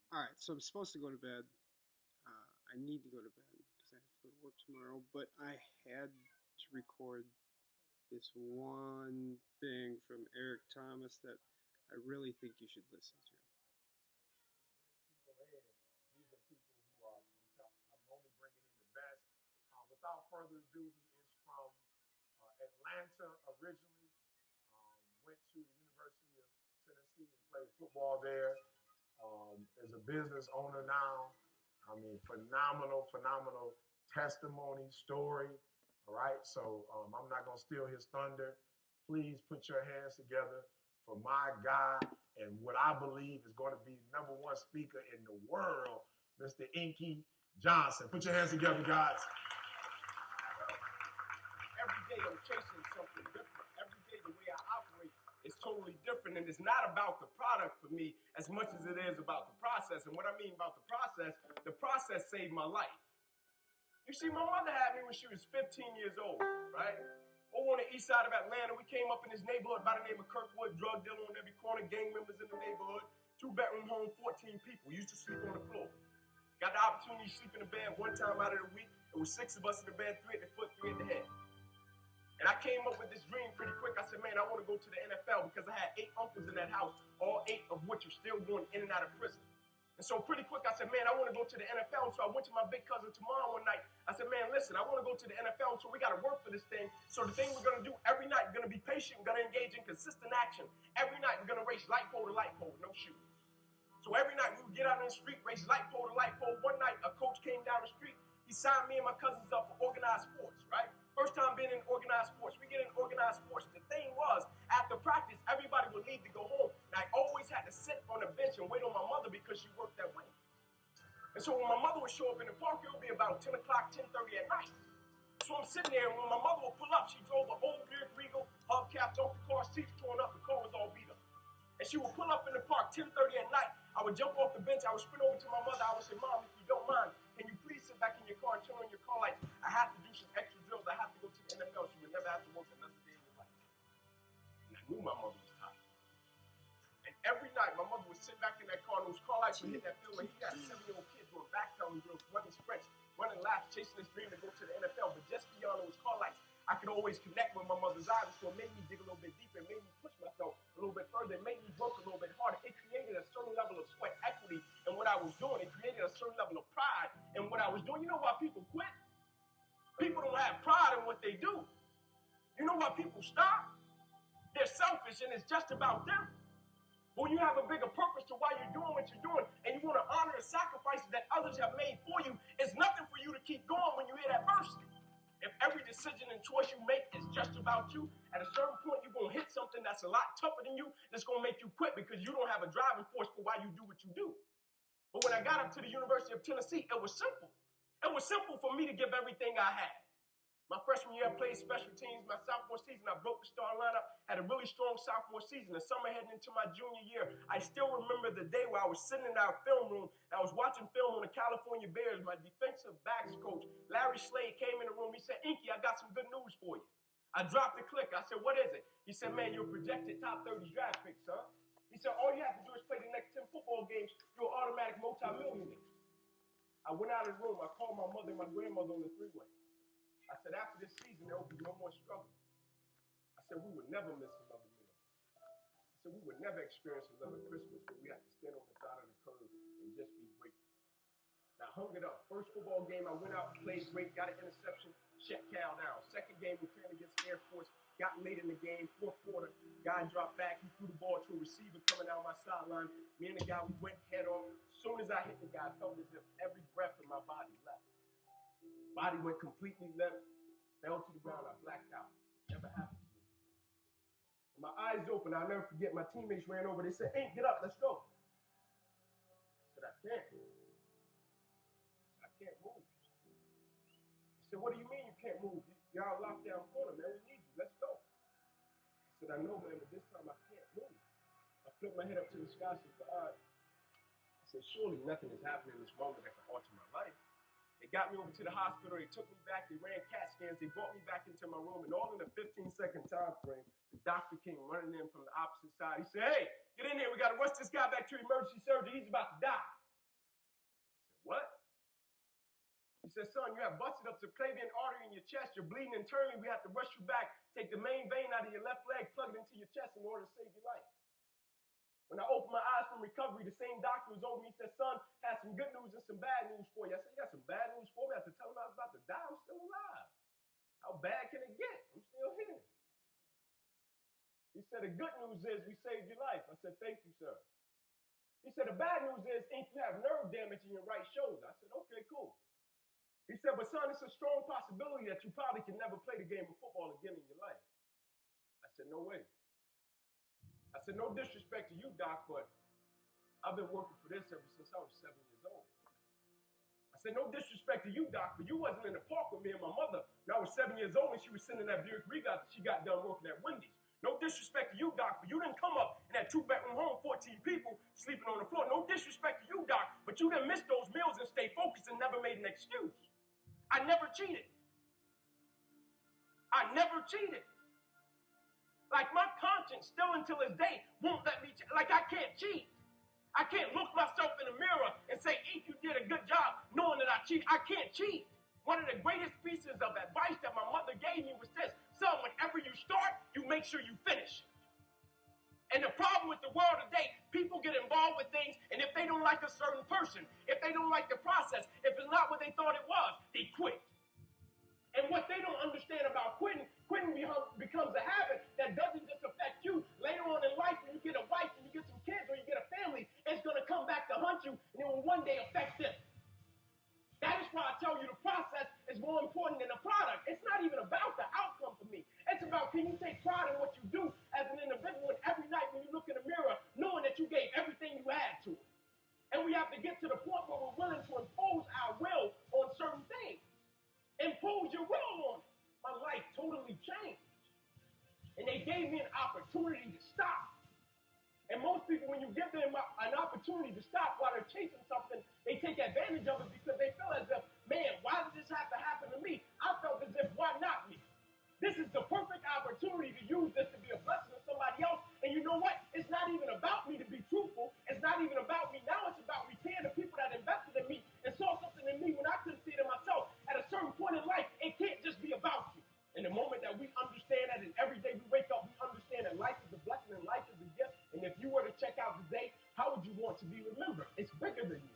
All right, so I'm supposed to go to bed. I need to go to bed because I have to go to work tomorrow. But I had to record this one thing from Eric Thomas that I really think you should listen to. People in. These are people who are, I'm only bringing in the best. Without further ado, he is from Atlanta originally, went to the University of Tennessee and played football there. Is a business owner now. I mean, phenomenal testimony, story. All right, so I'm not going to steal his thunder. Please put your hands together for my guy and what I believe is going to be number one speaker in the world, Mr. Inky Johnson. Put your hands together, guys. Every day I'm chasing something different. Every day the way I operate is totally different. And it's not about the product for me as much as it is about the process. And what I mean about the process saved my life. You see, my mother had me when she was 15 years old, right? Over on the east side of Atlanta, we came up in this neighborhood by the name of Kirkwood, drug dealer on every corner, gang members in the neighborhood, two-bedroom home, 14 people. Used to sleep on the floor. Got the opportunity to sleep in the bed one time out of the week. It was 6 of us in the bed, 3 at the foot, 3 at the head. And I came up with this dream pretty quick. I said, man, I want to go to the NFL because I had 8 uncles in that house, all 8 of which are still going in and out of prison. And so pretty quick, I said, man, I want to go to the NFL. So I went to my big cousin tomorrow one night. I said, man, listen, I want to go to the NFL, so we got to work for this thing. So the thing we're going to do every night, we're going to be patient, we're going to engage in consistent action. Every night, we're going to race light pole to light pole, no shoes. So every night, we would get out in the street, race light pole to light pole. One night, a coach came down the street. He signed me and my cousins up for organized sports, right? First time being in organized sports. We get in organized sports. The thing was, after practice, everybody would leave to go home. And I always had to sit on the bench and wait on my mother because she worked that way. And so when my mother would show up in the park, it would be about 10 o'clock, 10:30 at night. So I'm sitting there, and when my mother would pull up, she drove an old Beard Regal, hubcaps off the car, seats torn up, the car was all beat up. And she would pull up in the park 10:30 at night. I would jump off the bench. I would sprint over to my mother. I would say, Mom, if you don't mind, can you please sit back in your car and turn on your car lights? I have to do some extra drills. I have to go to the NFL. She would never have to work another day in her life. And I knew my mother was tired. And every night, my mother would sit back in that car, and those car lights would hit that field. And he got 7-year-old kids doing backpedaling drills, running sprints, running laps, chasing his dream to go to the NFL. But just beyond those car lights, I could always connect with my mother's eyes. So it made me dig a little bit deeper. It made me push myself a little bit further. It made me work a little bit harder. It created a certain level of sweat equity in what I was doing. It created a certain level of pride in what I was doing. You know why people quit? People don't have pride in what they do. You know why people stop? They're selfish and it's just about them. When you have a bigger purpose to why you're doing what you're doing and you want to honor the sacrifices that others have made for you, it's nothing for you to keep going when you hit adversity. If every decision and choice you make is just about you, at a certain point you're going to hit something that's a lot tougher than you that's going to make you quit because you don't have a driving force for why you do what you do. But when I got up to the University of Tennessee, it was simple. It was simple for me to give everything I had. My freshman year, I played special teams. My sophomore season, I broke the star lineup, had a really strong sophomore season. The summer heading into my junior year, I still remember the day where I was sitting in our film room, and I was watching film on the California Bears. My defensive backs coach, Larry Slade, came in the room. He said, Inky, I got some good news for you. I dropped the click. I said, what is it? He said, man, you're a projected top 30 draft pick, son. He said, all you have to do is play the next 10 football games. You're an automatic multimillionaire. I went out of the room. I called my mother and my grandmother on the three-way. I said, after this season, there will be no more struggle. I said, we would never miss another meal. I said, we would never experience another Christmas where we have to stand on the side of the curb and just be grateful. Now, I hung it up. First football game, I went out, played great, got an interception, shut Cal down. Second game, we played against Air Force, got late in the game, fourth quarter. Guy dropped back. He threw the ball to a receiver coming out my sideline. Me and the guy, we went head on. As soon as I hit the guy, I felt as if every breath in my body left. Body went completely limp, fell to the ground, I blacked out. Never happened to me. When my eyes opened, I'll never forget, my teammates ran over. They said, hey, get up, let's go. I said, I can't. I can't move. He said, what do you mean you can't move? Y'all locked down corner, man, we need you, let's go. I said, I know, man, but this time I can't move. I flipped my head up to the sky and said, God. I said, surely nothing is happening in this moment that can alter my life. They got me over to the hospital. They took me back. They ran CAT scans. They brought me back into my room. And all in a 15-second time frame, the doctor came running in from the opposite side. He said, hey, get in here. We got to rush this guy back to emergency surgery. He's about to die. He said, son, you have busted up subclavian artery in your chest. You're bleeding internally. We have to rush you back, take the main vein out of your left leg, plug it into your chest in order to save your life. When I opened my eyes from recovery, the same doctor was over me. He said, son, I have some good news and some bad news for you. I said, you got some bad news for me? I have to tell him I was about to die. I'm still alive. How bad can it get? I'm still here. He said, the good news is we saved your life. I said, thank you, sir. He said, the bad news is you have nerve damage in your right shoulder. I said, okay, cool. He said, but son, it's a strong possibility that you probably can never play the game of football again in your life. I said, no way. I said, no disrespect to you, doc, but I've been working for this ever since I was 7 years old. I said, no disrespect to you, doc, but you wasn't in the park with me and my mother when I was 7 years old and she was sitting in that Buick Regal she got done working at Wendy's. No disrespect to you, doc, but you didn't come up in that 2-bedroom home, 14 people sleeping on the floor. No disrespect to you, doc, but you didn't miss those meals and stay focused and never made an excuse. I never cheated. I never cheated. Like my conscience still until this day won't let me cheat. Like I can't cheat. I can't look myself in the mirror and say, Ink, you did a good job knowing that I cheat. I can't cheat. One of the greatest pieces of advice that my mother gave me was this: son, whenever you start, you make sure you finish. And the problem with the world today, people get involved with things, and if they don't like a certain person, if they don't like the process, if it's not what they thought it was, they quit. And what they don't understand about quitting becomes a habit that doesn't just affect you. Later on in life, when you get a wife and you get some kids or you get a family, it's going to come back to hunt you, and it will one day affect them. That is why I tell you the process is more important than the product. It's not even about the outcome for me. It's about, can you take pride in what you do as an individual, and every night when you look in the mirror, knowing that you gave everything you had to it. And we have to get to the point where we're willing to impose our will on certain things. Impose your will on it. My life totally changed. And they gave me an opportunity to stop. And most people, when you give them an opportunity to stop while they're chasing something, they take advantage of it because they feel as if, man, why did this have to happen to me? I felt as if, why not me? This is the perfect opportunity to use this to be a blessing to somebody else. And you know what? It's not even about me to be truthful. It's not even about me. Now it's about repaying the people that invested in me and saw something in me when I couldn't see it in myself. At a certain point in life, it can't just be about you. And the moment that we understand that, and every day we wake up, we understand that life is a blessing and life is a gift. And if you were to check out today, how would you want to be remembered? It's bigger than you.